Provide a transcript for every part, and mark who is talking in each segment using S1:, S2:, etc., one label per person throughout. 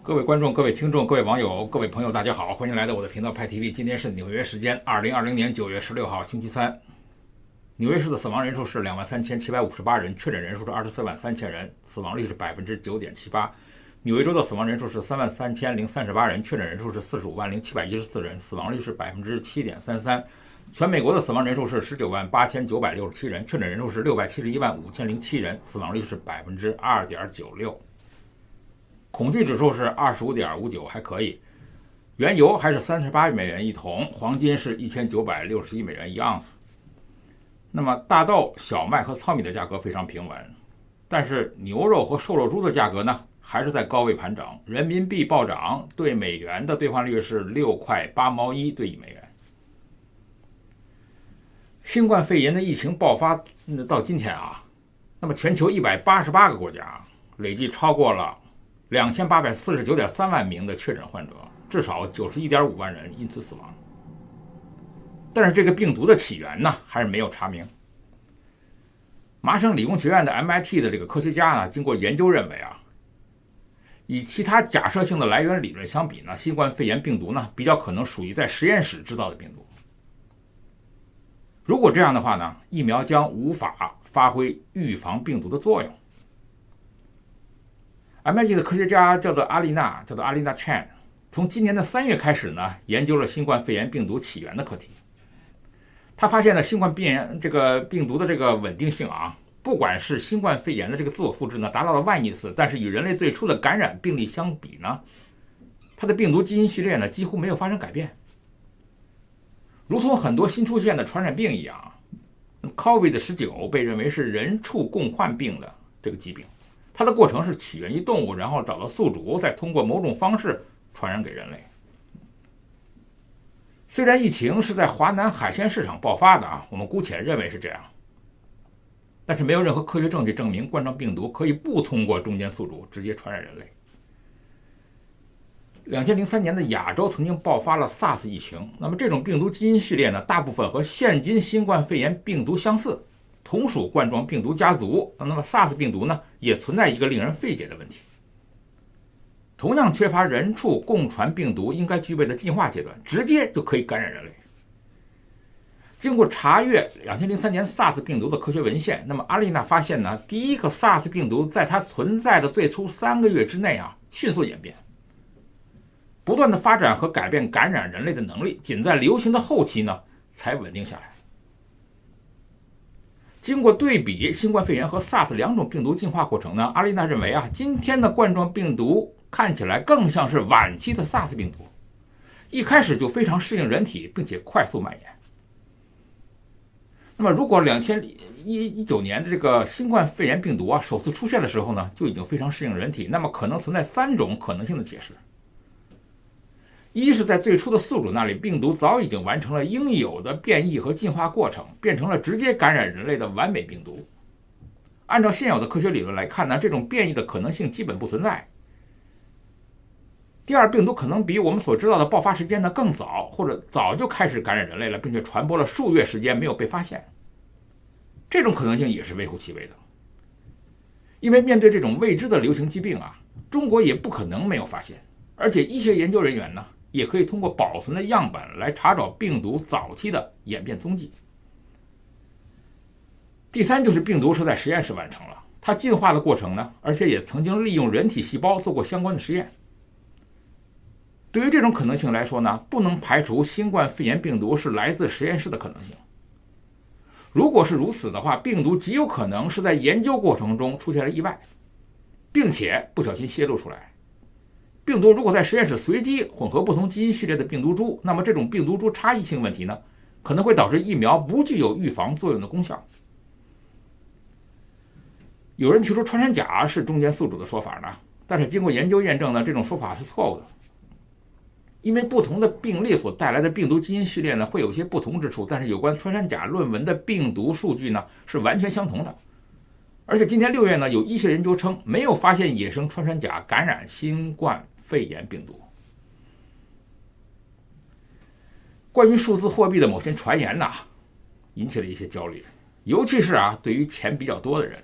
S1: 各位观众、各位听众、各位网友、各位朋友，大家好，欢迎来到我的频道派 TV。今天是纽约时间2020年9月16号，星期三。纽约市的死亡人数是23758人，确诊人数是24万3000人，死亡率是9.78%。纽约州的死亡人数是33038人，确诊人数是45万0714人，死亡率是7.33%。全美国的死亡人数是19万8967人，确诊人数是671万5007人，死亡率是2.96%。恐惧指数是25.59，还可以。原油还是38美元一桶，黄金是1961美元一盎司。那么大豆、小麦和糙米的价格非常平稳，但是牛肉和瘦肉猪的价格呢，还是在高位盘整。人民币暴涨，对美元的兑换率是6块8毛1兑1美元。新冠肺炎的疫情爆发到今天啊，那么全球188个国家累计超过了2849.3万名的确诊患者，至少91.5万人因此死亡。但是这个病毒的起源呢，还是没有查明。麻省理工学院的 MIT 的这个科学家呢，经过研究认为啊，与其他假设性的来源理论相比呢，新冠肺炎病毒呢比较可能属于在实验室制造的病毒。如果这样的话呢，疫苗将无法发挥预防病毒的作用。MIT 的科学家叫做阿丽娜 Chan， 从今年的3月开始呢，研究了新冠肺炎病毒起源的课题。他发现了新冠肺炎这个病毒的这个稳定性啊，不管是新冠肺炎的这个自我复制呢，达到了万亿次，但是与人类最初的感染病例相比呢，它的病毒基因序列呢几乎没有发生改变。如同很多新出现的传染病一样 ，COVID-19 被认为是人畜共患病的这个疾病。它的过程是起源于动物，然后找到宿主，再通过某种方式传染给人类。虽然疫情是在华南海鲜市场爆发的啊，我们姑且认为是这样，但是没有任何科学证据证明冠状病毒可以不通过中间宿主直接传染人类。2003年的亚洲曾经爆发了 SARS 疫情，那么这种病毒基因序列呢，大部分和现今新冠肺炎病毒相似，同属冠状病毒家族。那么 SARS 病毒呢，也存在一个令人费解的问题，同样缺乏人畜共传病毒应该具备的进化阶段，直接就可以感染人类。经过查阅2003年 SARS 病毒的科学文献，那么阿丽娜发现呢，第一个 SARS 病毒在它存在的最初3个月之内啊，迅速演变，不断的发展和改变感染人类的能力，仅在流行的后期呢，才稳定下来。经过对比新冠肺炎和 SARS 两种病毒进化过程呢，阿丽娜认为啊，今天的冠状病毒看起来更像是晚期的 SARS 病毒，一开始就非常适应人体，并且快速蔓延。那么如果2019年的这个新冠肺炎病毒啊首次出现的时候呢，就已经非常适应人体，那么可能存在3种可能性的解释。一是在最初的宿主那里，病毒早已经完成了应有的变异和进化过程，变成了直接感染人类的完美病毒。按照现有的科学理论来看呢，这种变异的可能性基本不存在。第二，病毒可能比我们所知道的爆发时间呢更早，或者早就开始感染人类了，并且传播了数月时间没有被发现。这种可能性也是微乎其微的。因为面对这种未知的流行疾病啊，中国也不可能没有发现，而且医学研究人员呢，也可以通过保存的样本来查找病毒早期的演变踪迹。第三就是病毒是在实验室完成了，它进化的过程呢，而且也曾经利用人体细胞做过相关的实验。对于这种可能性来说呢，不能排除新冠肺炎病毒是来自实验室的可能性。如果是如此的话，病毒极有可能是在研究过程中出现了意外，并且不小心泄露出来。病毒如果在实验室随机混合不同基因序列的病毒株，那么这种病毒株差异性问题呢，可能会导致疫苗不具有预防作用的功效。有人提出穿山甲是中间宿主的说法呢，但是经过研究验证呢，这种说法是错误的。因为不同的病例所带来的病毒基因序列呢，会有些不同之处，但是有关穿山甲论文的病毒数据呢，是完全相同的。而且今年6月呢，有医学研究称没有发现野生穿山甲感染新冠肺炎病毒。关于数字货币的某些传言呢，引起了一些焦虑，尤其是对于钱比较多的人。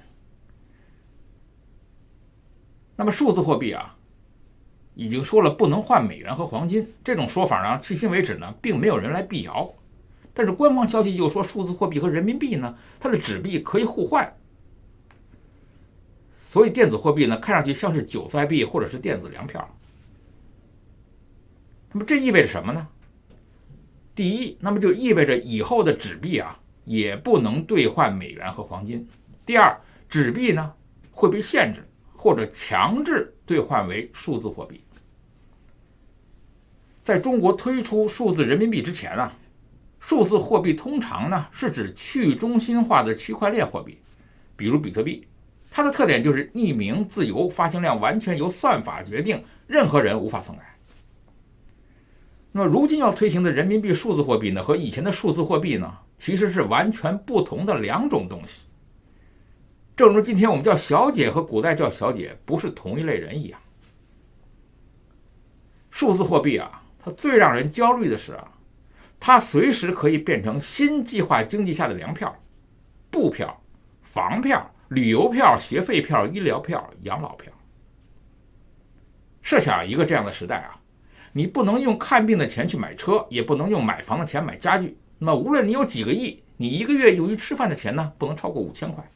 S1: 那么数字货币已经说了不能换美元和黄金，这种说法呢，至今为止呢，并没有人来辟谣。但是官方消息又说，数字货币和人民币呢，它的纸币可以互换，所以电子货币呢，看上去像是韭菜币或者是电子粮票。那么这意味着什么呢？第一，那么就意味着以后的纸币啊，也不能兑换美元和黄金。第二，纸币呢会被限制或者强制兑换为数字货币。在中国推出数字人民币之前啊，数字货币通常呢是指去中心化的区块链货币，比如比特币，它的特点就是匿名、自由，发行量完全由算法决定，任何人无法篡改。那么如今要推行的人民币数字货币呢，和以前的数字货币呢，其实是完全不同的两种东西。正如今天我们叫小姐和古代叫小姐不是同一类人一样。数字货币啊，它最让人焦虑的是啊，它随时可以变成新计划经济下的粮票、布票、房票、旅游票、学费票、医疗票、养老票。设想一个这样的时代啊，你不能用看病的钱去买车，也不能用买房的钱买家具。那么无论你有几个亿，你一个月用于吃饭的钱呢，不能超过5000块。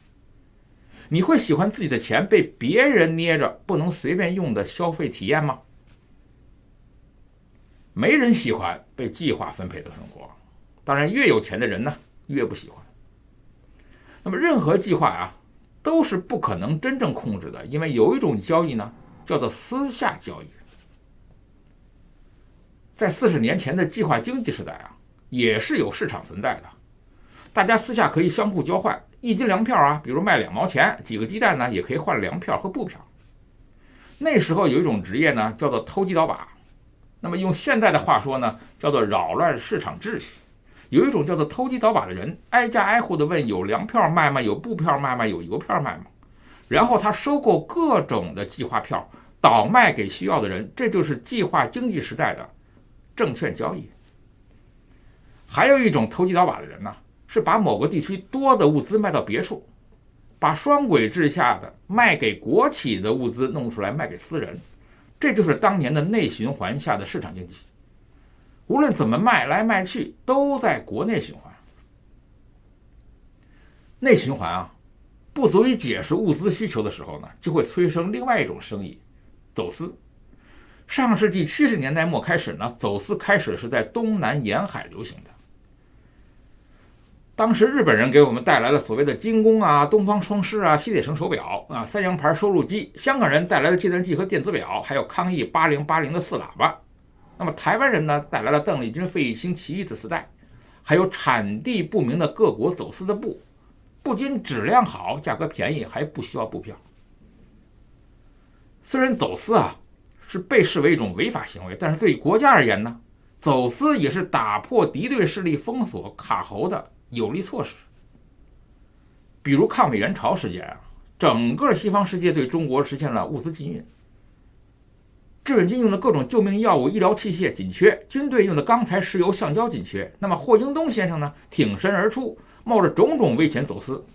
S1: 你会喜欢自己的钱被别人捏着，不能随便用的消费体验吗？没人喜欢被计划分配的生活，当然越有钱的人呢，越不喜欢。那么任何计划啊，都是不可能真正控制的，因为有一种交易呢，叫做私下交易。在40年前的计划经济时代啊，也是有市场存在的，大家私下可以相互交换1斤粮票啊，比如卖2毛钱，几个鸡蛋呢也可以换粮票和布票。那时候有一种职业呢，叫做偷鸡倒把，那么用现代的话说呢，叫做扰乱市场秩序。有一种叫做偷鸡倒把的人，挨家挨户的问有粮票卖吗？有布票卖吗？有邮票卖吗？然后他收购各种的计划票，倒卖给需要的人，这就是计划经济时代的证券交易。还有一种偷鸡倒把的人呢，是把某个地区多的物资卖到别处，把双轨制下的卖给国企的物资弄出来卖给私人，这就是当年的内循环下的市场经济。无论怎么卖来卖去，都在国内循环。内循环啊，不足以解释物资需求的时候呢，就会催生另外一种生意——走私。上世纪70年代末开始呢，走私开始是在东南沿海流行的。当时日本人给我们带来了所谓的精工啊、东方双狮啊、西铁城手表啊、三洋牌收录机，香港人带来了计算机和电子表，还有康益8080的4喇叭。那么台湾人呢，带来了邓丽君、费玉清奇异的磁带，还有产地不明的各国走私的布，不仅质量好、价格便宜，还不需要布票。虽然走私啊是被视为一种违法行为，但是对于国家而言呢，走私也是打破敌对势力封锁卡喉的有力措施。比如抗美援朝时间啊，整个西方世界对中国实现了物资禁运。志愿军用的各种救命药物、医疗器械紧缺，军队用的钢材、石油、橡胶紧缺。那么霍英东先生呢，挺身而出，冒着种种危险走私。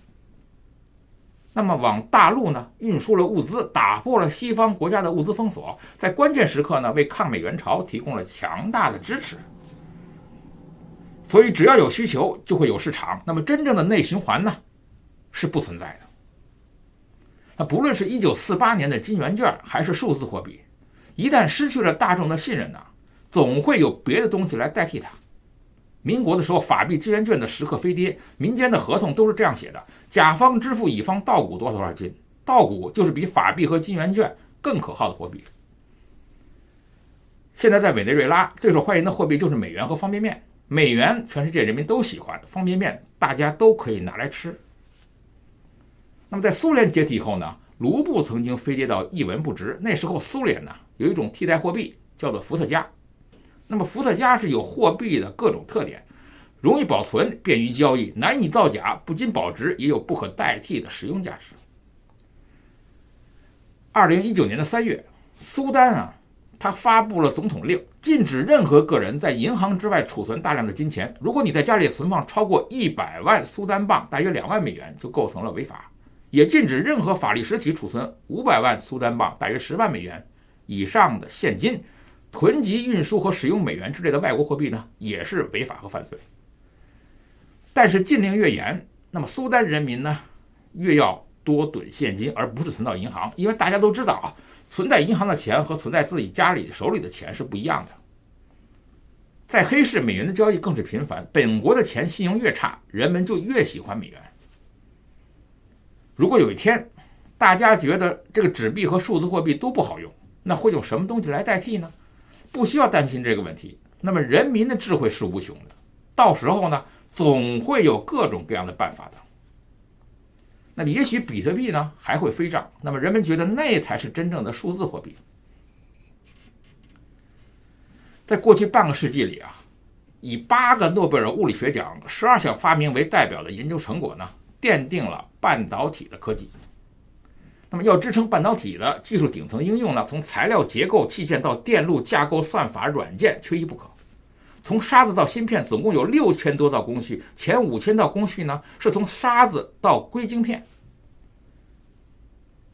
S1: 那么往大陆呢运输了物资，打破了西方国家的物资封锁，在关键时刻呢为抗美援朝提供了强大的支持。所以只要有需求就会有市场，那么真正的内循环呢是不存在的。那不论是1948年的金圆券还是数字货币，一旦失去了大众的信任呢，总会有别的东西来代替它。民国的时候，法币金圆券的时刻飞跌，民间的合同都是这样写的：甲方支付乙方稻谷多少斤，稻谷就是比法币和金圆券更可靠的货币。现在在委内瑞拉，最受欢迎的货币就是美元和方便面。美元全世界人民都喜欢，方便面大家都可以拿来吃。那么在苏联解体以后呢，卢布曾经飞跌到一文不值。那时候苏联呢有一种替代货币叫做伏特加。那么伏特加是有货币的各种特点，容易保存，便于交易，难以造假，不仅保值，也有不可代替的实用价值。2019年的3月，苏丹啊，他发布了总统令，禁止任何个人在银行之外储存大量的金钱。如果你在家里存放超过100万苏丹镑，大约2万美元，就构成了违法。也禁止任何法律实体储存500万苏丹镑，大约10万美元，以上的现金囤积、运输和使用美元之类的外国货币呢，也是违法和犯罪。但是禁令越严，那么苏丹人民呢，越要多囤现金，而不是存到银行，因为大家都知道啊，存在银行的钱和存在自己家里手里的钱是不一样的。在黑市，美元的交易更是频繁，本国的钱信用越差，人们就越喜欢美元。如果有一天大家觉得这个纸币和数字货币都不好用，那会用什么东西来代替呢？不需要担心这个问题。那么人民的智慧是无穷的，到时候呢，总会有各种各样的办法的。那么也许比特币呢还会飞涨，那么人们觉得那才是真正的数字货币。在过去半个世纪里啊，以8个诺贝尔物理学奖、12项发明为代表的研究成果呢，奠定了半导体的科技。那么要支撑半导体的技术顶层应用呢，从材料结构、器件到电路架构、算法、软件，缺一不可。从沙子到芯片，总共有6000多道工序，前5000道工序呢，是从沙子到硅晶片。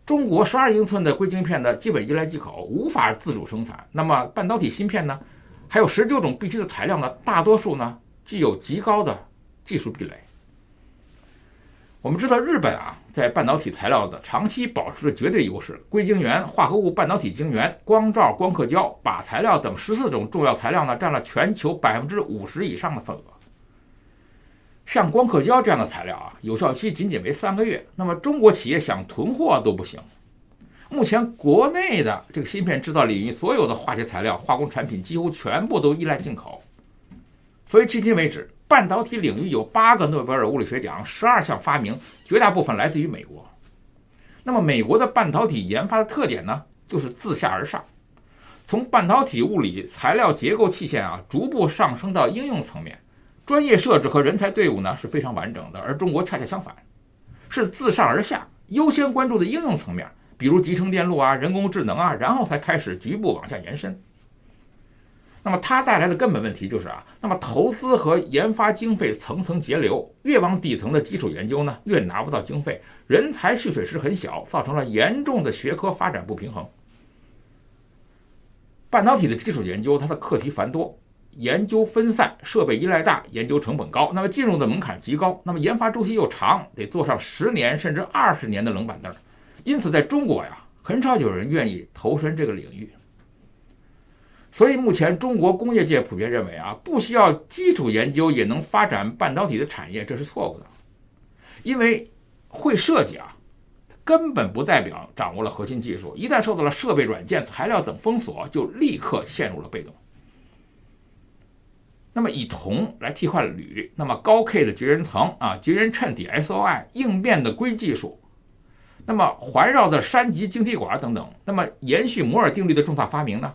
S1: 中国12英寸的硅晶片呢，基本依来即口，无法自主生产。那么半导体芯片呢，还有19种必须的材料呢，大多数呢具有极高的技术壁垒。我们知道日本啊，在半导体材料的长期保持着绝对优势，硅晶圆、化合物半导体晶圆、光罩、光刻胶、靶材料等14种重要材料呢，占了全球50%以上的份额。像光刻胶这样的材料啊，有效期仅仅为3个月，那么中国企业想囤货都不行。目前国内的这个芯片制造领域，所有的化学材料、化工产品几乎全部都依赖进口，所以迄今为止，半导体领域有8个诺贝尔物理学奖、12项发明，绝大部分来自于美国。那么美国的半导体研发的特点呢，就是自下而上，从半导体物理、材料结构器件啊，逐步上升到应用层面。专业设置和人才队伍呢是非常完整的，而中国恰恰相反，是自上而下，优先关注的应用层面，比如集成电路啊、人工智能啊，然后才开始局部往下延伸。那么它带来的根本问题就是啊，那么投资和研发经费层层节流，越往底层的基础研究呢，越拿不到经费，人才蓄水池很小，造成了严重的学科发展不平衡。半导体的基础研究，它的课题繁多，研究分散，设备依赖大，研究成本高，那么进入的门槛极高，那么研发周期又长，得做上10年甚至20年的冷板凳。因此在中国呀，很少有人愿意投身这个领域。所以目前中国工业界普遍认为啊，不需要基础研究也能发展半导体的产业，这是错误的。因为会设计啊，根本不代表掌握了核心技术，一旦受到了设备、软件、材料等封锁，就立刻陷入了被动。那么以铜来替换铝，那么高 K 的绝缘层啊、绝缘衬底 SOI、应变的硅技术，那么环绕的山级晶体管等等，那么延续摩尔定律的重大发明呢，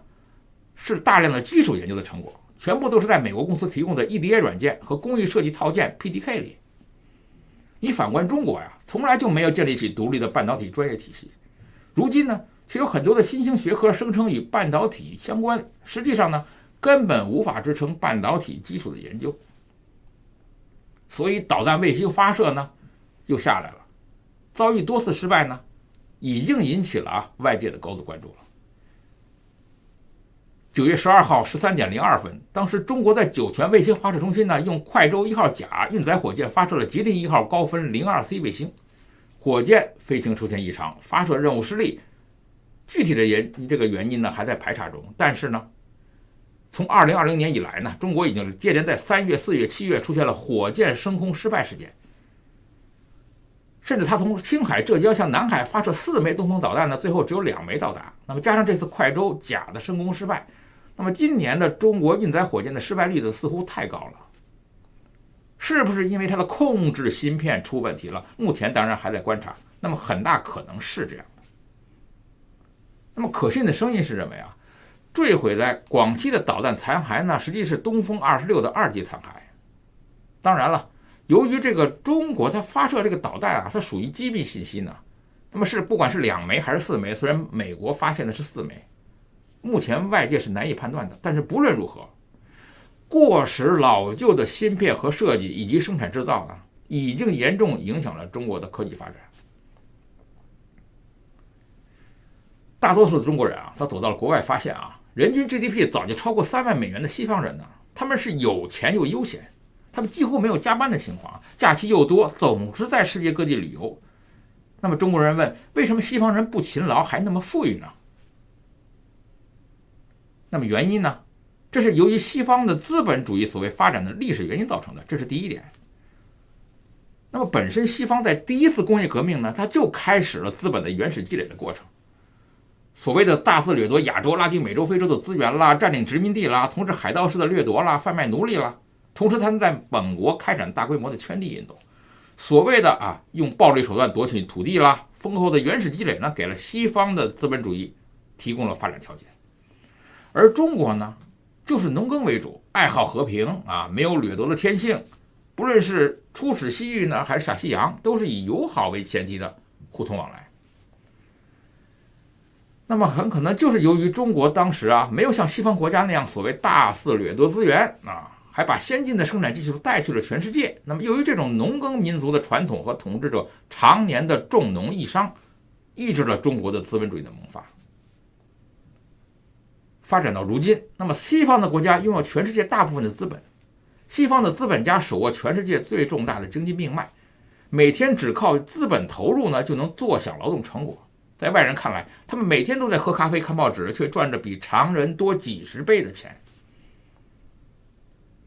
S1: 是大量的基础研究的成果，全部都是在美国公司提供的 EDA 软件和工艺设计套件 PDK 里。你反观中国呀，从来就没有建立起独立的半导体专业体系，如今呢，却有很多的新兴学科声称与半导体相关，实际上呢，根本无法支撑半导体基础的研究。所以导弹卫星发射呢又下来了，遭遇多次失败呢，已经引起了外界的高度关注了。9月12号13点02分，当时中国在酒泉卫星发射中心呢，用快舟1号甲运载火箭发射了吉林1号高分 02C 卫星，火箭飞行出现异常，发射任务失利，具体的这个原因呢还在排查中。但是呢，从2020年以来呢，中国已经接连在3月、4月、7月出现了火箭升空失败事件，甚至他从青海、浙江向南海发射4枚东风导弹呢，最后只有2枚到达。那么加上这次快舟甲的升空失败，那么今年的中国运载火箭的失败率似乎太高了，是不是因为它的控制芯片出问题了？目前当然还在观察，那么很大可能是这样的。那么可信的声音是认为啊，坠毁在广西的导弹残骸呢，实际是东风26的2级残骸。当然了，由于这个中国它发射这个导弹啊，它属于机密信息呢，那么是不管是2枚还是4枚，虽然美国发现的是4枚，目前外界是难以判断的。但是不论如何，过时老旧的芯片和设计以及生产制造呢，已经严重影响了中国的科技发展。大多数的中国人啊，他走到了国外，发现啊，人均 GDP 早就超过3万美元的西方人呢，他们是有钱又悠闲，他们几乎没有加班的情况，假期又多，总是在世界各地旅游。那么中国人问，为什么西方人不勤劳还那么富裕呢？那么原因呢？这是由于西方的资本主义所谓发展的历史原因造成的，这是第一点。那么本身西方在第一次工业革命呢，它就开始了资本的原始积累的过程。所谓的大肆掠夺亚洲、拉丁美洲、非洲的资源啦，占领殖民地啦，从事海盗式的掠夺啦，贩卖奴隶啦，同时他们在本国开展大规模的圈地运动。所谓的用暴力手段夺取土地啦，丰厚的原始积累呢，给了西方的资本主义提供了发展条件。而中国呢，就是农耕为主，爱好和平没有掠夺的天性，不论是出使西域呢，还是下西洋，都是以友好为前提的互通往来。那么很可能就是由于中国当时没有像西方国家那样所谓大肆掠夺资源还把先进的生产技术带去了全世界。那么由于这种农耕民族的传统和统治者常年的重农抑商，抑制了中国的资本主义的萌发。发展到如今，那么西方的国家拥有全世界大部分的资本，西方的资本家手握全世界最重大的经济命脉，每天只靠资本投入呢就能坐享劳动成果。在外人看来，他们每天都在喝咖啡看报纸，却赚着比常人多几十倍的钱。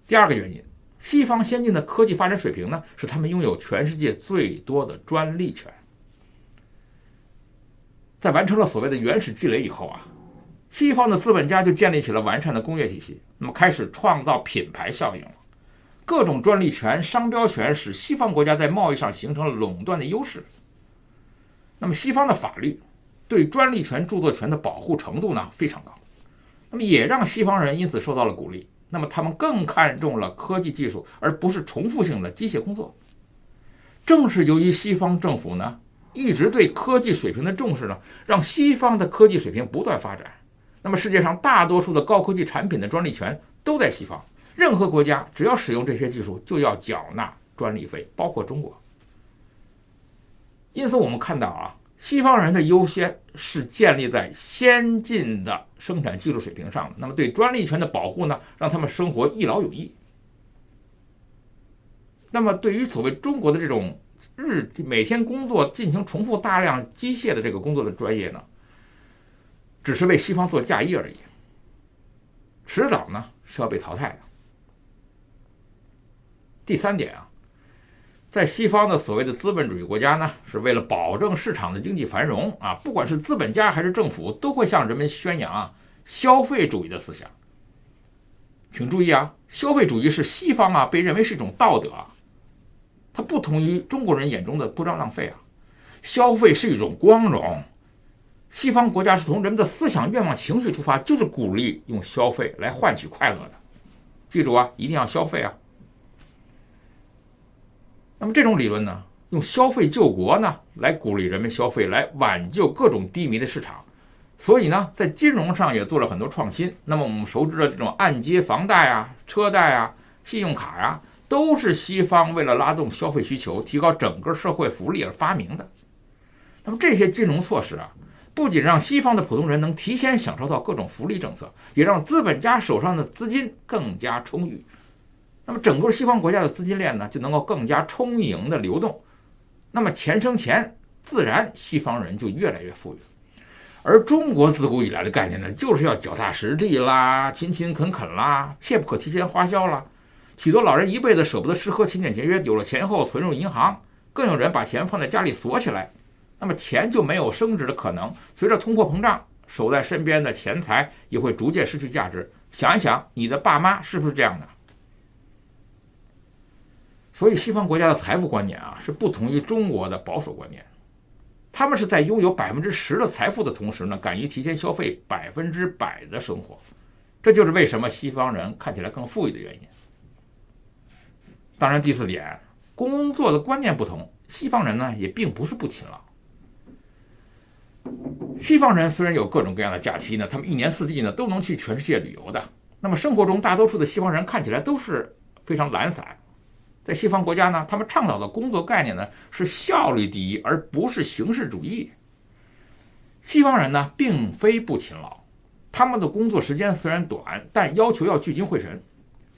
S1: 第二个原因，西方先进的科技发展水平呢，使他们拥有全世界最多的专利权。在完成了所谓的原始积累以后西方的资本家就建立起了完善的工业体系，那么开始创造品牌效应了。各种专利权、商标权使西方国家在贸易上形成了垄断的优势。那么西方的法律对专利权、著作权的保护程度呢非常高，那么也让西方人因此受到了鼓励。那么他们更看重了科技技术，而不是重复性的机械工作。正是由于西方政府呢一直对科技水平的重视呢，让西方的科技水平不断发展。那么世界上大多数的高科技产品的专利权都在西方，任何国家只要使用这些技术就要缴纳专利费，包括中国。因此我们看到西方人的优先是建立在先进的生产技术水平上的。那么对专利权的保护呢，让他们生活一劳永逸。那么对于所谓中国的这种每天工作进行重复大量机械的这个工作的专业呢，只是为西方做嫁衣而已，迟早呢是要被淘汰的。第三点在西方的所谓的资本主义国家呢，是为了保证市场的经济繁荣不管是资本家还是政府，都会向人们宣扬消费主义的思想。请注意消费主义是西方被认为是一种道德它不同于中国人眼中的不让浪费消费是一种光荣。西方国家是从人们的思想、愿望、情绪出发，就是鼓励用消费来换取快乐的。记住一定要消费那么这种理论呢，用消费救国呢，来鼓励人们消费，来挽救各种低迷的市场。所以呢，在金融上也做了很多创新。那么我们熟知的这种按揭房贷车贷信用卡都是西方为了拉动消费需求、提高整个社会福利而发明的。那么这些金融措施不仅让西方的普通人能提前享受到各种福利政策，也让资本家手上的资金更加充裕。那么整个西方国家的资金链呢，就能够更加充盈的流动。那么钱生钱，自然西方人就越来越富裕。而中国自古以来的概念呢，就是要脚踏实地啦，勤勤恳恳啦，切不可提前花销啦。许多老人一辈子舍不得吃喝，勤俭节约，有了钱后存入银行，更有人把钱放在家里锁起来。那么钱就没有升值的可能，随着通货膨胀，守在身边的钱财也会逐渐失去价值。想一想，你的爸妈是不是这样的？所以西方国家的财富观念是不同于中国的保守观念。他们是在拥有10%的财富的同时呢，敢于提前消费100%的生活。这就是为什么西方人看起来更富裕的原因。当然第四点，工作的观念不同，西方人呢也并不是不勤劳。西方人虽然有各种各样的假期呢，他们一年四季呢都能去全世界旅游的。那么生活中大多数的西方人看起来都是非常懒散。在西方国家呢，他们倡导的工作概念呢是效率第一，而不是形式主义。西方人呢，并非不勤劳，他们的工作时间虽然短，但要求要聚精会神，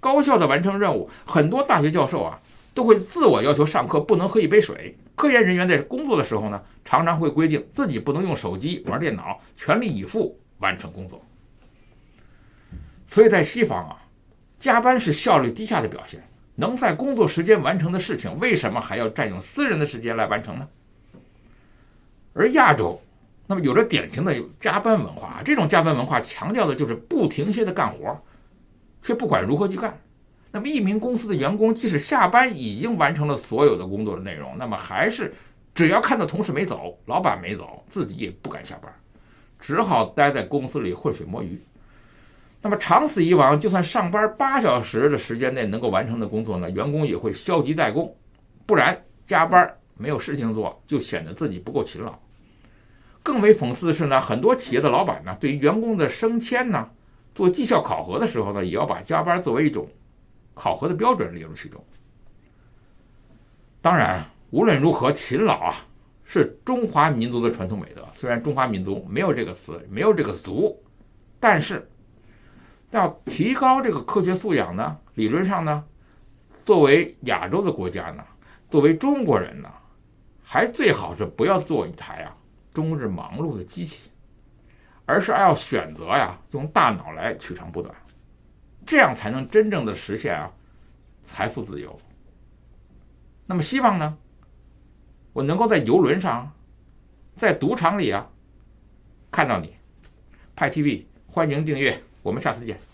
S1: 高效的完成任务。很多大学教授啊，都会自我要求上课不能喝一杯水。科研人员在工作的时候呢，常常会规定自己不能用手机、玩电脑，全力以赴完成工作。所以在西方啊，加班是效率低下的表现。能在工作时间完成的事情，为什么还要占用私人的时间来完成呢？而亚洲，那么有着典型的加班文化，这种加班文化强调的就是不停歇的干活，却不管如何去干。那么一名公司的员工即使下班已经完成了所有的工作的内容，那么还是只要看到同事没走，老板没走，自己也不敢下班，只好待在公司里浑水摸鱼。那么长此以往，就算上班8小时的时间内能够完成的工作呢，员工也会消极怠工，不然加班没有事情做，就显得自己不够勤劳。更为讽刺的是呢，很多企业的老板呢，对于员工的升迁呢，做绩效考核的时候呢，也要把加班作为一种考核的标准列入其中。当然，无论如何，勤劳啊，是中华民族的传统美德。虽然中华民族没有这个词，没有这个族，但是要提高这个科学素养呢，理论上呢，作为亚洲的国家呢，作为中国人呢，还最好是不要做一台终日忙碌的机器，而是要选择用大脑来取长补短，这样才能真正的实现财富自由。那么希望呢，我能够在邮轮上，在赌场里看到你。派 TV 欢迎订阅，我们下次见。